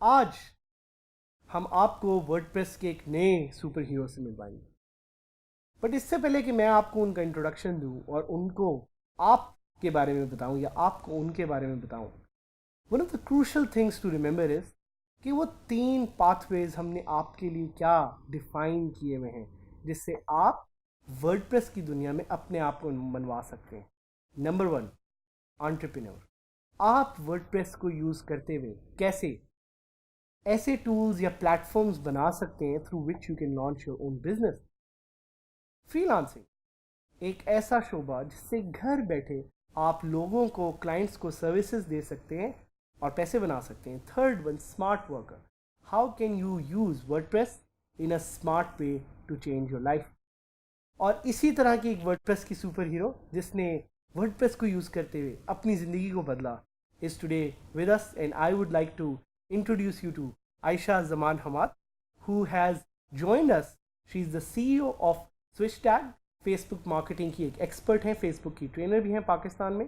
आज हम आपको वर्डप्रेस के एक नए सुपर हीरो से मिलवाएंगे, बट इससे पहले कि मैं आपको उनका इंट्रोडक्शन दूं और उनको आपके बारे में बताऊं या आपको उनके बारे में बताऊं, one of the crucial things to remember is कि वो 3 पाथवेज हमने आपके लिए क्या डिफाइन किए हुए हैं जिससे आप वर्डप्रेस की दुनिया में अपने आप को मनवा सकते हैं। Number 1, entrepreneur. आप वर्डप्रेस को यूज़ करते हुए कैसे ऐसे टूल्स या प्लेटफॉर्म्स बना सकते हैं through which you can launch your own business. Freelancing, एक ऐसा शोबा जिससे घर बैठे आप लोगों को, क्लाइंट्स को सर्विसेज दे सकते हैं और पैसे बना सकते हैं। Third one, smart worker. How can you use WordPress in a smart way to change your life. और इसी तरह की एक वर्डप्रेस की सुपर हीरो जिसने वर्डप्रेस को यूज़ करते हुए अपनी ज़िंदगी को बदला is today with us, and I would like to introduce you to Aisha Zaman Hamad, who has joined us. She is the CEO of SwitchTag, Facebook marketing की एक एक्सपर्ट हैं, Facebook की ट्रेनर भी हैं पाकिस्तान में।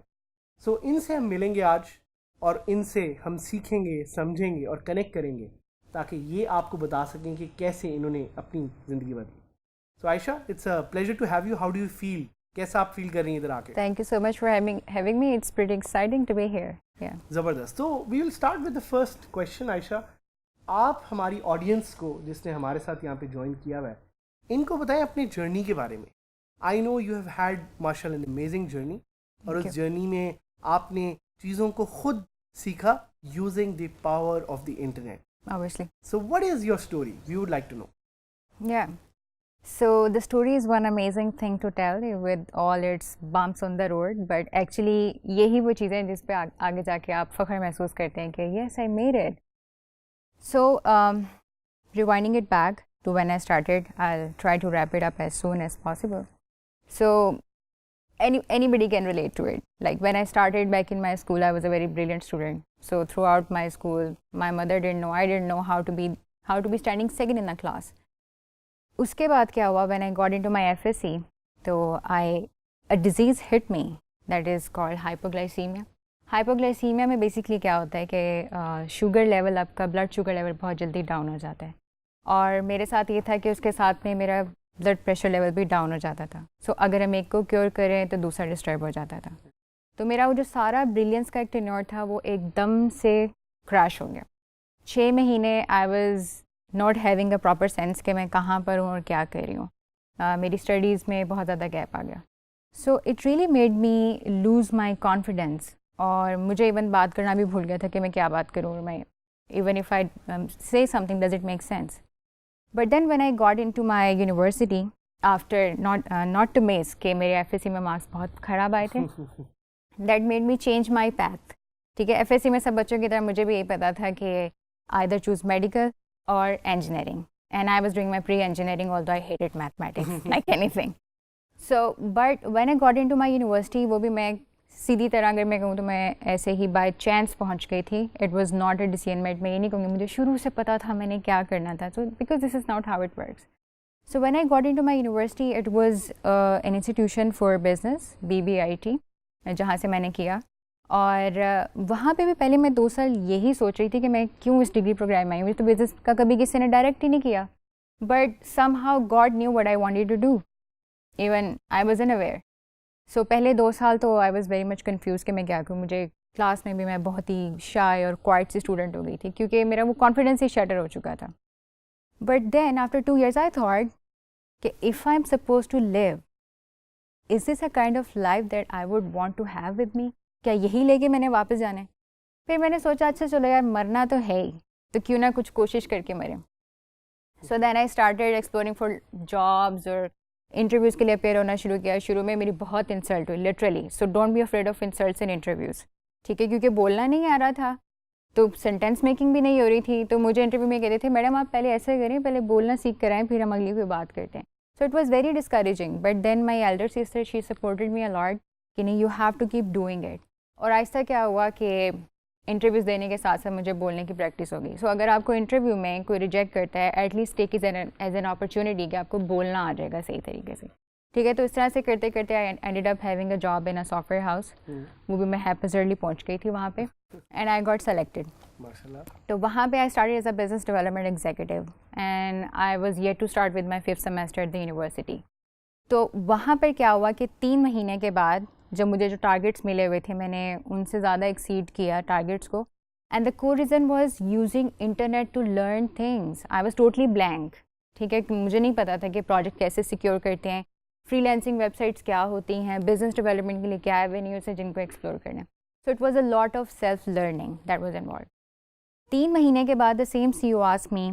सो इनसे हम मिलेंगे आज और इनसे हम सीखेंगे, समझेंगे और कनेक्ट करेंगे ताकि ये आपको बता सकें कि कैसे इन्होंने अपनी ज़िंदगी बदली। So Ayesha, it's a pleasure to have you. How do you feel? कैसा आप फील कर रही हैं इधर आके? Thank you so much for having me. It's pretty exciting to be here. Yeah. ज़बरदस्त। तो we will start with the first question. Ayesha, आप हमारी ऑडियंस को, जिसने हमारे साथ यहाँ पे ज्वाइन किया हुआ है, इनको बताएं अपनी जर्नी के बारे में। I know you have had माशाल्लाह एन अमेजिंग जर्नी, और उस जर्नी में आपने चीज़ों को खुद सीखा using the power of the internet. Obviously. So what is your story? We would like to know. Yeah. So the story is one amazing thing to tell with all its bumps on the road, but actually यही वो चीज़ें जिस पे आगे जाके आप फ़ख्र महसूस करते हैं कि yes, I made it. So rewinding it back to when I started, I'll try to wrap it up as soon as possible. So anybody can relate to it. Like when I started back in my school, I was a very brilliant student. So throughout my school, my mother didn't know, I didn't know how to be standing second in the class. उसके बाद क्या हुआ, when I got into my FSC, तो a disease hit me that is called hypoglycemia. Hypoglycemia में basically क्या होता है कि शुगर लेवल, आपका ब्लड शुगर लेवल बहुत जल्दी डाउन हो जाता है, और मेरे साथ ये था कि उसके साथ में मेरा ब्लड प्रेशर लेवल भी डाउन हो जाता था। सो अगर हम एक को क्योर करें तो दूसरा डिस्टर्ब हो जाता था। तो मेरा वो जो सारा ब्रिलियंस का एक टेन्योर था वो एकदम से क्रैश हो गया। 6 महीने I was not having a proper sense कि मैं कहाँ पर हूँ और क्या कर रही हूँ। मेरी स्टडीज़ में बहुत ज़्यादा गैप आ गया। So it really made me lose my confidence, और मुझे इवन बात करना भी भूल गया था कि मैं क्या बात करूँ, और मैं even if I say something does it make sense. But then when I got into my university after not to miss कि मेरे FSC में मार्क्स बहुत ख़राब आए थे, that made me change my path. ठीक है, FSC में सब बच्चों की तरह मुझे भी यही पता था कि either choose medical or engineering, and I was doing my pre-engineering, although I hated mathematics like anything. So but when I got into my university, वो भी मैं सीधी तरह अगर मैं कहूँ तो मैं ऐसे ही by chance पहुँच गई थी। It was not a decision made। मैं ये नहीं कहूँगी मुझे शुरू से पता था मैंने क्या करना था, so because this is not how it works. So when I got into my university, it was an institution for business, BBIT, जहाँ से मैंने किया। और वहाँ पे भी पहले मैं 2 साल यही सोच रही थी कि मैं क्यों इस डिग्री प्रोग्राम में आई हूँ, तो बिज़नेस का कभी किसी ने डायरेक्ट ही नहीं किया। But somehow God knew what I wanted to do, even I was unaware. So पहले 2 साल तो I was very much confuse कि मैं क्या करूँ। मुझे क्लास में भी मैं बहुत ही शाय और क्वाइट सी स्टूडेंट हो गई थी क्योंकि मेरा वो कॉन्फिडेंस ही शटर हो चुका था। But then after 2 years I thought कि if I am suppose to live, is this a kind of life that I would want to have with me? क्या यही लेके मैंने वापस जाना है? फिर मैंने सोचा अच्छा चलो यार, मरना तो है ही, तो क्यों ना कुछ कोशिश करके मरें। So then I started exploring for jobs और इंटरव्यूज़ के लिए अपेयर होना शुरू किया। शुरू में मेरी बहुत इंसल्ट हुई literally, so don't be afraid of insults in interviews. ठीक है, क्योंकि बोलना नहीं आ रहा था तो सेंटेंस मेकिंग भी नहीं हो रही थी। तो मुझे इंटरव्यू में कहते थे मैडम आप पहले ऐसे करें, पहले बोलना सीख कर आएँ, फिर हम अगली कोई बात करते हैं। So it was very discouraging. But then my elder sister she supported me a lot कि नहीं, you have to keep doing it. और आहिस्ता क्या हुआ कि इंटरव्यूज़ देने के साथ साथ मुझे बोलने की प्रैक्टिस हो गई। सो अगर आपको इंटरव्यू में कोई रिजेक्ट करता है, at least take is as an opportunity कि आपको बोलना आ जाएगा सही तरीके से, ठीक है। तो इस तरह से करते करते I ended up having a job in a software house. वो भी मैं हैप्पीली पहुंच गई थी वहाँ पे, एंड आई गॉट सेलेक्टेड। तो वहाँ पे I started as a business development executive and I was yet to start with my 5th semester at the university. तो वहाँ पर क्या हुआ कि 3 महीने के बाद जब मुझे जो टारगेट्स मिले हुए थे, मैंने उनसे ज़्यादा एक्सीड किया टारगेट्स को। And the core reason was using internet to learn things. I was totally blank, ठीक है। मुझे नहीं पता था कि प्रोजेक्ट कैसे सिक्योर करते हैं, फ्रीलांसिंग वेबसाइट्स क्या होती हैं, बिजनेस डेवलपमेंट के लिए क्या एवेन्यूज़ है जिनको एक्सप्लोर करना है। So it was a lot of self learning that was involve. 3 महीने के बाद the same CEO asked me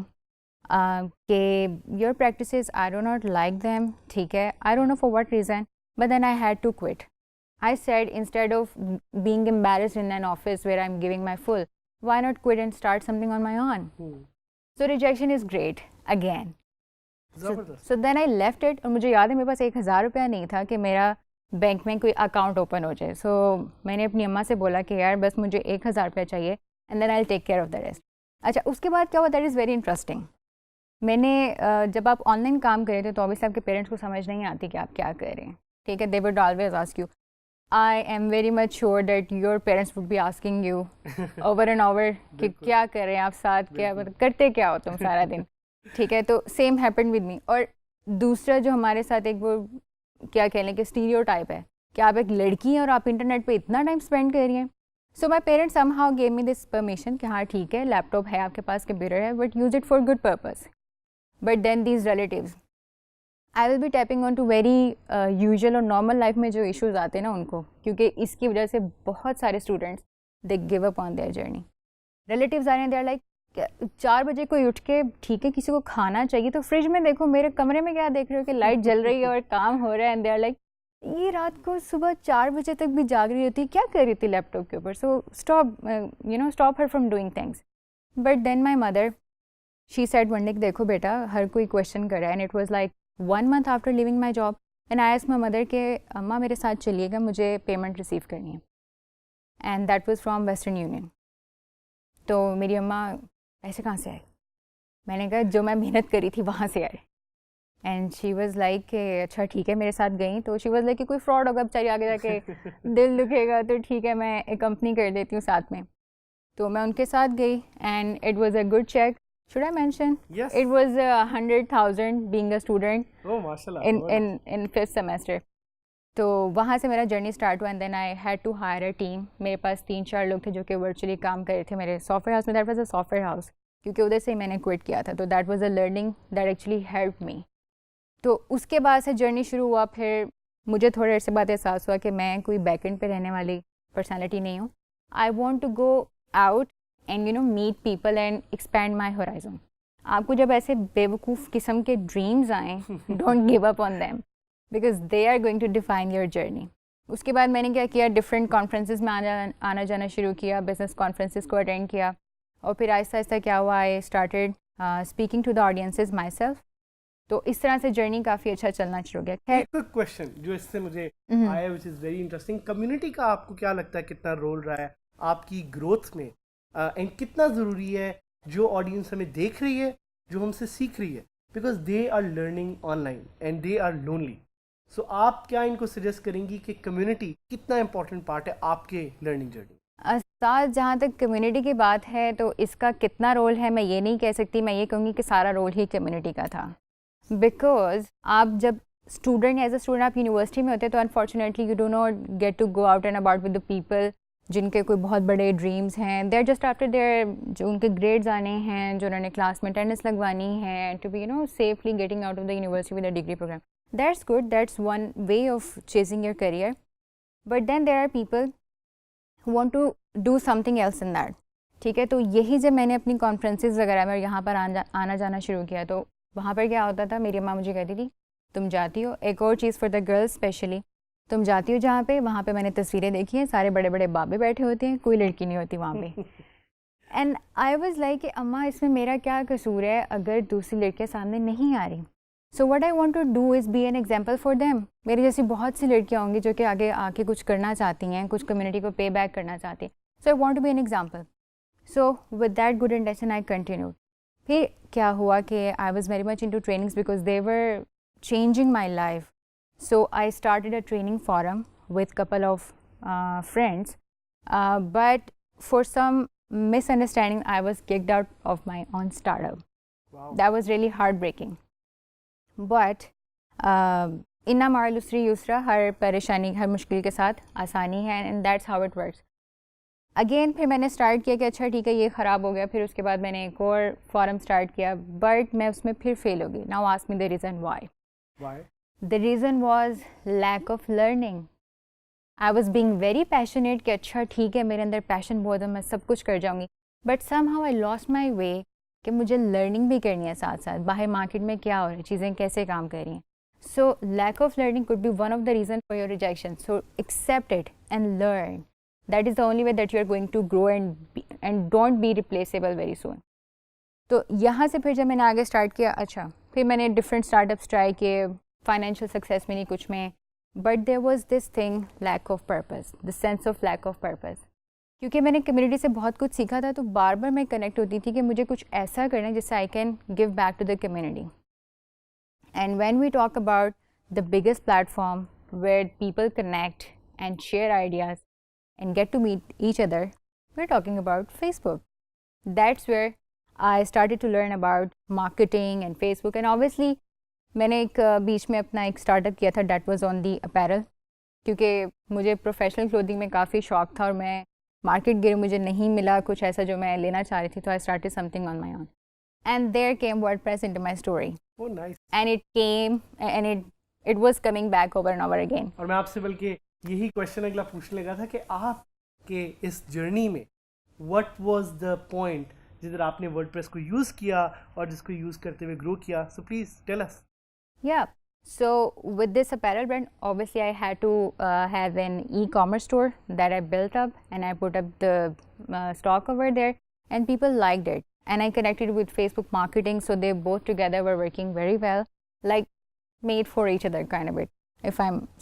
कि your practices I do not like them, ठीक है, I don't know for what reason, but then I had to quit. I said, instead of being embarrassed in an office where I'm giving my full, why not quit and start something on my own? So rejection is great again. So then I left it, और मुझे याद है मेरे पास 1000 रुपया नहीं था कि मेरा बैंक में कोई अकाउंट ओपन हो जाए। So मैंने अपनी अम्मा से बोला कि यार बस मुझे 1000 रुपया चाहिए, and then I'll take care of the rest. अच्छा, उसके बाद क्या हुआ, that is very interesting. मैंने जब आप ऑनलाइन काम कर रहे थे तो ऑब्वियसली आपके पेरेंट्स को समझ नहीं आती कि आप क्या कर रहे हैं, ठीक है। They would always ask you. I am very much sure that your parents would be asking you over and over कि क्या कर रहे हैं आप, साथ क्या करते क्या हो तुम सारा दिन, ठीक है। तो सेम हैपेंड विद मी। और दूसरा जो हमारे साथ एक वो क्या कह लें कि स्टीरियोटाइप है कि आप एक लड़की हैं और आप इंटरनेट पे इतना टाइम स्पेंड कर रही हैं। So my parents somehow gave me this permission कि हाँ ठीक है, लैपटॉप है आपके पास, कंप्यूटर है, but use it for good purpose. But then these relatives, I will be tapping on to very usual और नॉर्मल लाइफ में जो इश्यूज आते हैं ना उनको, क्योंकि इसकी वजह से बहुत सारे students they give up on their journey. Relatives आ रहे हैं, दे आर लाइक 4 बजे कोई उठ के, ठीक है किसी को खाना चाहिए तो फ्रिज में देखो, मेरे कमरे में क्या देख रहे हो कि लाइट जल रही है और काम हो रहा है, एंड दे आर लाइक ये रात को सुबह 4 बजे तक भी जाग रही होती, क्या कर रही थी लैपटॉप के ऊपर। So stop her from doing things. But then my mother she said one day, देखो बेटा हर कोई क्वेश्चन कर रहा है, and it was like 1 month after leaving my job, and I asked my mother के अम्मा मेरे साथ चलिएगा, मुझे पेमेंट रिसीव करनी है, and that was from western union. तो मेरी अम्मा ऐसे कहाँ से आए, मैंने कहा जो मैं मेहनत करी थी वहाँ से आए। एंड शी वाज लाइक अच्छा ठीक है, मेरे साथ गई तो शी वाज लाइक कि कोई फ्रॉड होगा बेचारी, आगे जाके दिल दुखेगा, तो ठीक है मैं एक कंपनी कर देती हूँ साथ में। तो मैं उनके साथ गई and it was a good check. Should I mention? Yes. It was 100,000 being a student. Oh, mashallah. In 5th semester. तो वहाँ से मेरा जर्नी स्टार्ट हुआ, and then I had to hire a team. मेरे पास 3-4 लोग थे जो कि वर्चुअली काम कर रहे थे मेरे सॉफ्टवेयर हाउस में। That was a software house, क्योंकि उधर से ही मैंने क्विट किया था। तो that was a learning that actually help me. तो उसके बाद से जर्नी शुरू हुआ। फिर मुझे थोड़े देर से बाद एहसास हुआ कि मैं कोई बैकएंड पे रहने वाली पर्सनैलिटी नहीं हूँ। I want to go out and meet people and expand my horizon. आपको जब ऐसे बेवकूफ़ किस्म के ड्रीम्स आएँ, don't give up on them because they are going to define your journey. उसके बाद मैंने क्या किया, डिफरेंट कॉन्फ्रेंसेस में आना जाना शुरू किया, बिजनेस कॉन्फ्रेंसेस को अटेंड किया, और फिर आहिस्ता आहिस्ता क्या हुआ, I started speaking to the audiences myself. तो इस तरह से जर्नी काफ़ी अच्छा चलना शुरू हो गया। एक क्वेश्चन जो इससे मुझे आया which is very interesting, community का आपको क्या लगता है कितना रोल रहा है आपकी ग्रोथ में, एंड कितना ज़रूरी है जो ऑडियंस हमें देख रही है, जो हमसे सीख रही है, because they are learning online and they are lonely. So आप क्या इनको सजेस्ट करेंगी कि कम्युनिटी कितना इंपॉर्टेंट पार्ट है आपके लर्निंग जर्नी? साथ जहाँ तक कम्युनिटी की बात है तो इसका कितना रोल है मैं ये नहीं कह सकती, मैं ये कहूँगी कि सारा रोल ही कम्युनिटी का था। बिकॉज आप जब स्टूडेंट एज अ स्टूडेंट आप यूनिवर्सिटी में होते हैं तो unfortunately you do not get to go out and about with the people जिनके कोई बहुत बड़े ड्रीम्स हैं। They are just after their जो उनके ग्रेड्स आने हैं, जो उन्होंने क्लास में अटेंडेंस लगवानी है, to be safely getting out of the university with a degree program. That's good, that's one way of chasing your career, but then there are people who want to do something else in that। ठीक है, तो यही जब मैंने अपनी conferences वगैरह में यहाँ पर आना जाना शुरू किया तो वहाँ पर क्या होता था, मेरी अम्मा मुझे कहती थी तुम जाती हो, एक और चीज़ फॉर द गर्ल्स स्पेशली, तुम जाती हो जहाँ पे, वहाँ पे मैंने तस्वीरें देखी हैं, सारे बड़े बड़े बाबे बैठे होते हैं, कोई लड़की नहीं होती वहाँ पे। एंड आई वाज लाइक कि अम्मा इसमें मेरा क्या कसूर है अगर दूसरी लड़कियाँ सामने नहीं आ रही। So what I want to do is be an example for them. मेरी जैसी बहुत सी लड़कियां होंगी जो कि आगे आके कुछ करना चाहती हैं, कुछ कम्युनिटी को पे बैक करना चाहती हैं. So I want to be an example. So with that good intention I continued. फिर क्या हुआ कि I was very much into trainings because they were changing my life. So I started a training forum with couple of friends, but for some misunderstanding, I was kicked out of my own startup. Wow. That was really heartbreaking. But inna ma'al usri yusra, हर परेशानी हर मुश्किल के साथ आसानी है, and that's how it works. Again फिर मैंने start किया कि अच्छा ठीक है ये ख़राब हो गया. फिर उसके बाद मैंने एक और फॉरम स्टार्ट किया, बट मैं उसमें फिर फेल हो गई. Now ask me the reason why. Why? The reason was lack of learning. I was being very passionate कि अच्छा ठीक है मेरे अंदर पैशन बहुत है, मैं सब कुछ कर जाऊंगी. But somehow I lost my way कि मुझे लर्निंग भी करनी है साथ साथ. बाहर मार्केट में क्या हो रहा है, चीज़ें कैसे काम कर रही हैं. So lack of learning could be one of the reasons for your rejection. So accept it and learn. That is the only way that you are going to grow and don't be replaceable very soon. तो यहाँ से फिर जब मैंने आगे start किया, अच्छा फिर मैंने डिफरेंट स्टार्टअप्स ट्राई किए. फाइनेंशियल सक्सेस मिली कुछ में, but there was this thing lack of purpose, the sense of lack of purpose. क्योंकि मैंने कम्युनिटी से बहुत कुछ सीखा था, तो बार बार मैं कनेक्ट होती थी कि मुझे कुछ ऐसा करना है जिससे I can give back to the community. And when we talk about the biggest platform where people connect and share ideas and get to meet each other, we're talking about Facebook. That's where I started to learn about marketing and Facebook. And obviously मैंने एक बीच में अपना एक startup किया था, that was on the apparel, क्योंकि मुझे professional clothing में काफ़ी शौक था और मैं मार्केट गई, मुझे नहीं मिला कुछ ऐसा जो मैं लेना चाह रही थी, तो I started something on my own. And there came WordPress into my story. Oh, nice. And it came and it was coming back over and over again. और मैं आपसे बल्कि यही क्वेश्चन अगला पूछने लगा था कि आपके इस जर्नी में व्हाट वाज द पॉइंट जिधर आपने वर्डप्रेस को यूज़ किया और जिसको यूज़ करते हुए ग्रो किया. So please tell us. Yeah, so with this apparel brand, obviously I had to have an e-commerce store that I built up, and I put up the stock over there, and people liked it. And I connected with Facebook marketing, so they both together were working very well, like made for each other kind of it.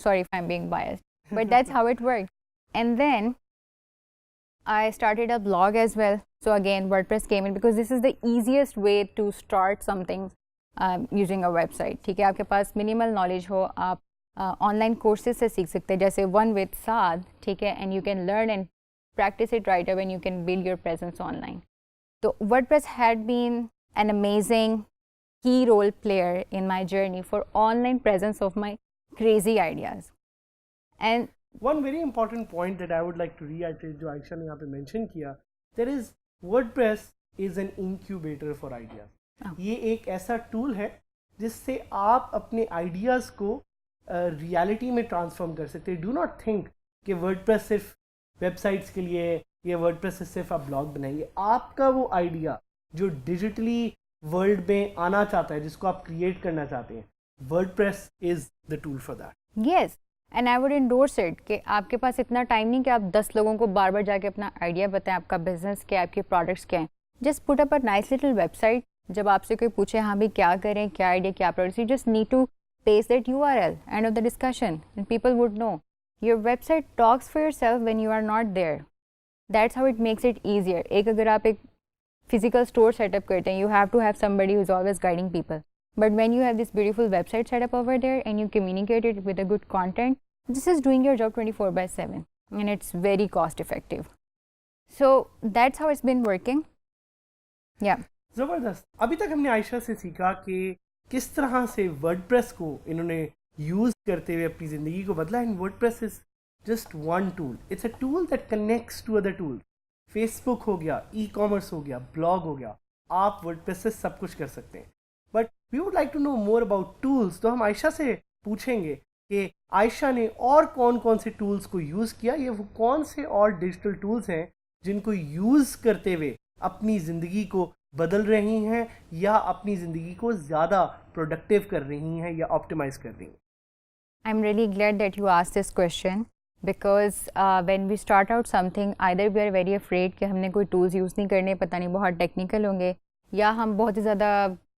Sorry if I'm being biased, but that's how it worked. And then I started a blog as well. So again, WordPress came in because this is the easiest way to start something using a website. ठीक है, आपके पास minimal knowledge हो, आप online courses से सीख सकते हैं, जैसे वन विद साद. ठीक है, and you can learn and practice it right away and you can build your presence online. So WordPress had been an amazing key role player in my journey for online presence of my crazy ideas. And one very important point that I would like to reiterate जो आयशा ने यहाँ पे mention किया, there is WordPress is an incubator for ideas. ये एक ऐसा tool है जिससे आप अपने आइडियाज़ को रियलिटी में ट्रांसफॉर्म कर सकते हैं. डू नॉट थिंक कि वर्डप्रेस सिर्फ वेबसाइट्स के लिए है या वर्डप्रेस से सिर्फ आप ब्लॉग बनाएंगे. आपका वो आइडिया जो डिजिटली वर्ल्ड में आना चाहता है, जिसको आप क्रिएट करना चाहते हैं, WordPress is the tool for that. Yes, and I would endorse it कि आपके पास इतना टाइम नहीं कि आप 10 लोगों को बार बार जाके अपना आइडिया बताएं, आपका बिजनेस क्या है, आपके प्रोडक्ट्स क्या हैं. Just put up a nice little website. जब आपसे कोई पूछे हाँ भी क्या करें, क्या आइडिया, क्या products, you just need to paste that URL, end of the discussion, and people would know. Your website talks for yourself when you are not there. That's how it makes it easier. एक अगर आप एक physical store setup करते हैं, you have to have somebody who is always guiding people. But when you have this beautiful website setup over there and you communicate it with a good content, this is doing your job 24/7 and it's very cost effective. So that's how it's been working. Yeah. ज़बरदस्त. अभी तक हमने आयशा से सीखा कि किस तरह से वर्डप्रेस को इन्होंने यूज़ करते हुए अपनी ज़िंदगी को बदला. And WordPress is just one tool. It's a tool that connects to other tool. Facebook हो गया, ई-कॉमर्स हो गया, ब्लॉग हो गया, आप वर्डप्रेस से सब कुछ कर सकते हैं. But we would like to know more about tools. तो हम आयशा से पूछेंगे कि आयशा ने और कौन कौन से टूल्स को यूज़ किया, ये वो कौन से और डिजिटल टूल्स हैं जिनको यूज़ करते हुए अपनी ज़िंदगी को बदल रही हैं या अपनी ज़िंदगी को ज़्यादा प्रोडक्टिव कर रही हैं या ऑप्टिमाइज़ कर रही हैं. I'm really glad that you asked this question because when we start out something, either we are very afraid कि हमने कोई tools यूज़ नहीं करने, पता नहीं बहुत टेक्निकल होंगे, या हम बहुत ही ज़्यादा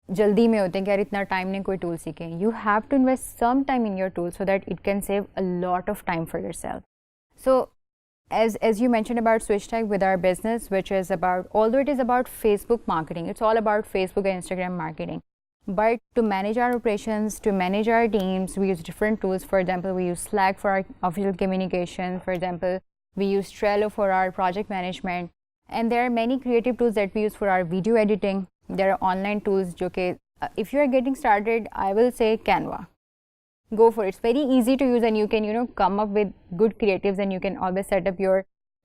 जल्दी में होते हैं कि यार इतना टाइम नहीं कोई टूल सीखें. You have to invest some time in your tool so that it can save a lot of time for yourself. So as you mentioned about Switch Tech with our business, which is about, although it is about Facebook marketing, it's all about Facebook and Instagram marketing. But to manage our operations, to manage our teams, we use different tools. For example, we use Slack for our official communication. For example, we use Trello for our project management. And there are many creative tools that we use for our video editing. There are online tools, if you are getting started, I will say Canva. Go for it. It's very easy to use, and you can come up with good creatives, and you can always set up your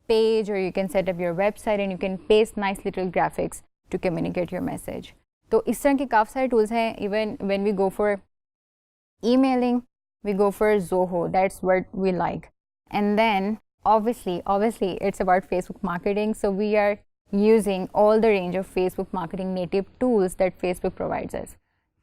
page, or you can set up your website, and you can paste nice little graphics to communicate your message. तो इस तरह के काफ़ी सारे tools हैं. Even when we go for emailing, we go for Zoho. That's what we like. And then obviously it's about Facebook marketing, so we are using all the range of Facebook marketing native tools that Facebook provides us.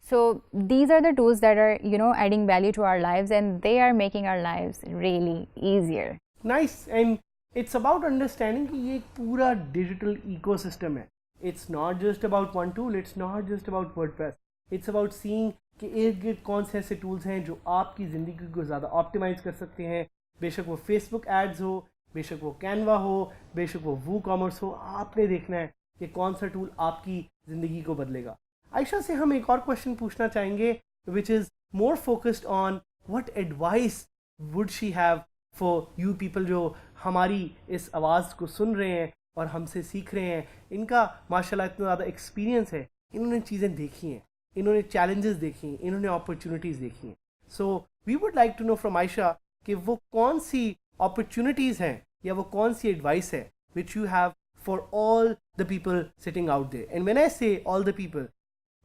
So these are the tools that are adding value to our lives, and they are making our lives really easier. Nice. And it's about understanding कि ये एक पूरा digital ecosystem है. It's not just about one tool, it's not just about WordPress. It's about seeing कि इर्द गिर्द कौन से ऐसे tools हैं जो आपकी ज़िंदगी को ज़्यादा optimize कर सकते हैं. बेशक वो Facebook ads हो, बेशक वो Canva हो, बेशक वो WooCommerce हो, आपने देखना है कि कौन सा tool आपकी ज़िंदगी को बदलेगा. आयशा से हम एक और क्वेश्चन पूछना चाहेंगे, which is more focused on what advice would she have for you people जो हमारी इस आवाज़ को सुन रहे हैं और हमसे सीख रहे हैं. इनका माशाल्लाह इतना ज़्यादा एक्सपीरियंस है, इन्होंने चीज़ें देखी हैं, इन्होंने चैलेंजेस देखी हैं, इन्होंने अपॉर्चुनिटीज़ देखी हैं. So we would like to know from Ayesha कि वो कौन सी अपॉर्चुनिटीज़ हैं या वो कौन सी एडवाइस है which you have for all the people sitting out there. And when I say all the people,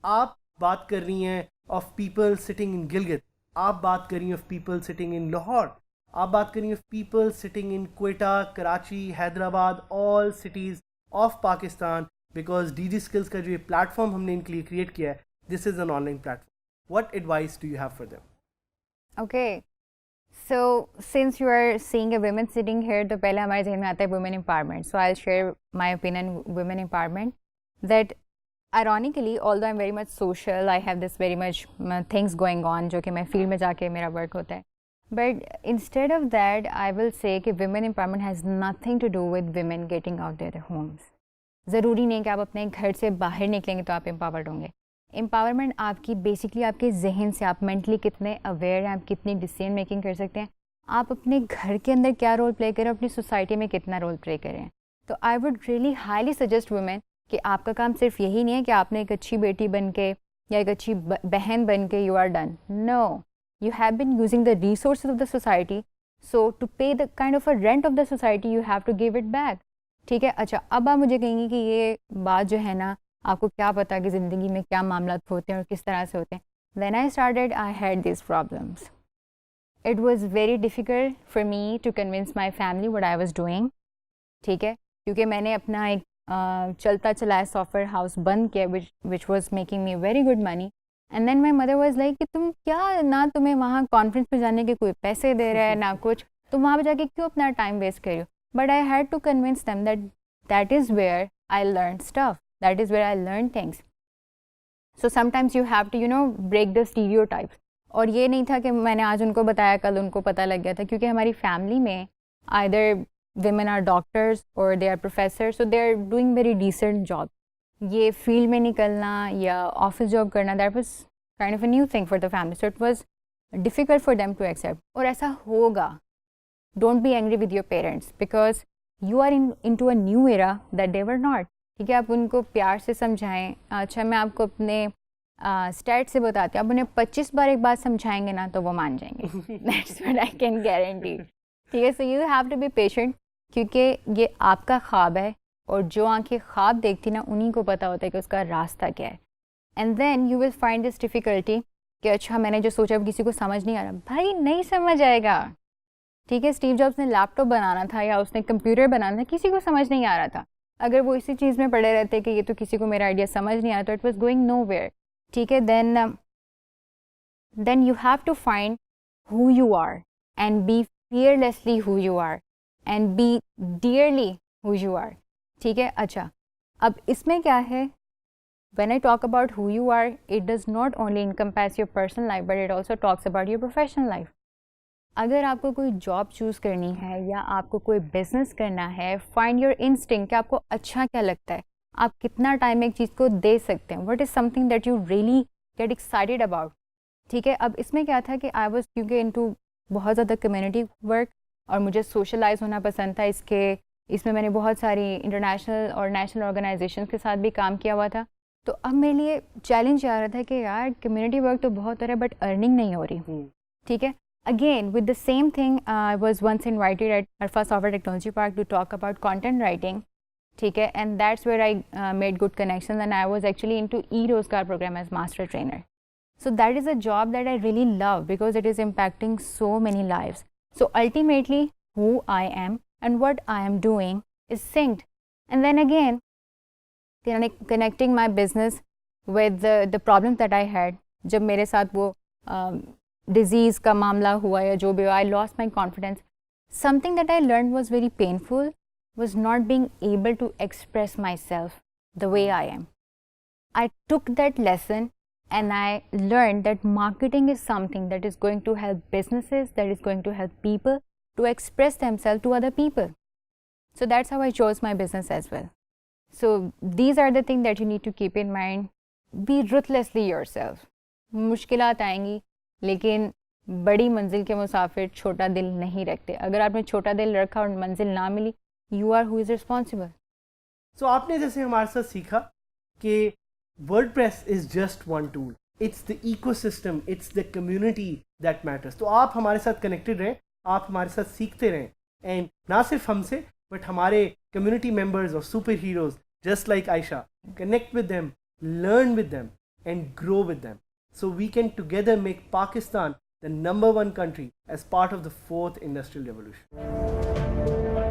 आप बात कर रही हैं of people sitting in Gilgit, आप बात कर रही हैं of people sitting in Lahore, आप बात कर रही हैं of people sitting in Quetta, Karachi, Hyderabad, all cities of Pakistan. Because digi skills का जो ये प्लेटफॉर्म हमने इनके लिए क्रिएट किया है, this is an online platform. What advice do you have for them? Okay, so since you are seeing a women sitting here, तो पहले हमारे जहन में आता है women empowerment. So I'll share my opinion on women empowerment. That ironically, although I'm very much social, I have this very much things going on जो कि मैं फील्ड में जाके मेरा वर्क होता है. But instead of that, I will say कि women empowerment has nothing to do with women getting out their homes. ज़रूरी नहीं कि आप अपने घर से बाहर निकलेंगे तो आप empowered होंगे. एम्पावरमेंट आपकी बेसिकली आपके जहन से, आप मेंटली कितने अवेयर हैं, आप कितनी डिसीजन मेकिंग कर सकते हैं, आप अपने घर के अंदर क्या रोल प्ले करें, अपनी सोसाइटी में कितना रोल प्ले करें. तो I would really highly suggest women कि आपका काम सिर्फ यही नहीं है कि आपने एक अच्छी बेटी बन के या एक अच्छी बहन बन के you are done. No, you have been using the resources of the society, so to pay the kind of a rent of the society you have to give it back. ठीक है. अच्छा, अब आप मुझे कहेंगी कि ये बात जो है ना, आपको क्या पता कि ज़िंदगी में क्या मामला होते हैं और किस तरह से होते हैं. When I started, I had these problems. It was very difficult for me to convince my family what I was doing. ठीक है, क्योंकि मैंने अपना एक चलता चलाया सॉफ्टवेयर हाउस बंद किया which was making me very good money. And then my mother was like कि तुम क्या, ना तुम्हें वहाँ कॉन्फ्रेंस में जाने के कोई पैसे दे रहा है ना कुछ, तुम वहाँ पे जाके क्यों अपना टाइम वेस्ट कर रही हो. But I had to convince them that that is where I learned stuff. That is where I learned things. So sometimes you have to break the stereotypes. और ये नहीं था कि मैंने आज उनको बताया कल उनको पता लग गया था, क्योंकि हमारी फैमिली में either women are doctors or they are professors, so they are doing very decent job. ये फील्ड में निकलना या ऑफिस जॉब करना, that was kind of a new thing for the family, so it was difficult for them to accept. और ऐसा होगा. Don't be angry with your parents because you are into a new era that they were not. ठीक है, आप उनको प्यार से समझाएं. अच्छा, मैं आपको अपने स्टैट से बताती हूँ, आप उन्हें 25 बार एक बात समझाएंगे ना तो वो मान जाएंगे. That's what I can guarantee. ठीक है, so you have to be patient, क्योंकि ये आपका ख्वाब है और जो आंखें ख्वाब देखती ना उन्हीं को पता होता है कि उसका रास्ता क्या है. And then you will find this difficulty कि अच्छा मैंने जो सोचा किसी को समझ नहीं आ रहा. भाई नहीं समझ आएगा. ठीक है, स्टीव जॉब्स ने लैपटॉप बनाना था या उसने कंप्यूटर बनाना था, किसी को समझ नहीं आ रहा था. अगर वो इसी चीज़ में पड़े रहते कि ये तो किसी को मेरा आइडिया समझ नहीं आया, तो इट वाज गोइंग नोवेयर. ठीक है, then you have to find who you are and be fearlessly who you are and be dearly who you are. ठीक है. अच्छा, अब इसमें क्या है, when I talk about who you are, it does not only encompass your personal life, but it also talks about your professional life. अगर आपको कोई जॉब चूज़ करनी है या आपको कोई बिजनेस करना है, फाइंड योर इंस्टिंक्ट कि आपको अच्छा क्या लगता है, आप कितना टाइम एक चीज़ को दे सकते हैं, what is something that you really get excited about. ठीक है, अब इसमें क्या था कि आई वाज क्योंकि इनटू बहुत ज़्यादा कम्युनिटी वर्क और मुझे सोशलाइज होना पसंद था. इसमें मैंने बहुत सारी इंटरनेशनल और नेशनल ऑर्गेनाइजेशन के साथ भी काम किया हुआ था. तो अब मेरे लिए चैलेंज आ रहा था कि यार कम्युनिटी वर्क तो बहुत हो रहा है बट अर्निंग नहीं हो रही. ठीक है, again with the same thing, I was once invited at Alpha Software Technology Park to talk about content writing. ठीक है, and that's where I made good connections, and I was actually into e-Rozgar program as master trainer. So that is a job that I really love because it is impacting so many lives. So ultimately who I am and what I am doing is synced. And then again connecting my business with the problems that I had. जब मेरे साथ वो disease का मामला हुआ या जो भी, I lost my confidence. Something that I learn was very painful was not being able to express myself the way I am. I took that lesson and I learned that marketing is something that is going to help businesses, that is going to help people to express themselves to other people. So that's how I chose my business as well. So these are the things that you need to keep in mind. Be ruthlessly yourself. मुश्किलात आएंगी लेकिन बड़ी मंजिल के मुसाफिर छोटा दिल नहीं रखते. अगर आपने छोटा दिल रखा और मंजिल ना मिली, you are who is responsible. So आपने जैसे हमारे साथ सीखा कि WordPress is just one tool. It's the ecosystem, it's the community that matters. तो आप हमारे साथ कनेक्टेड रहें, आप हमारे साथ सीखते रहें, एंड ना सिर्फ हमसे बट हमारे कम्युनिटी मेंबर्स और super heroes just like Ayesha. Connect with them, learn with them and grow with them, so we can together make Pakistan the #1 country as part of the 4th industrial revolution.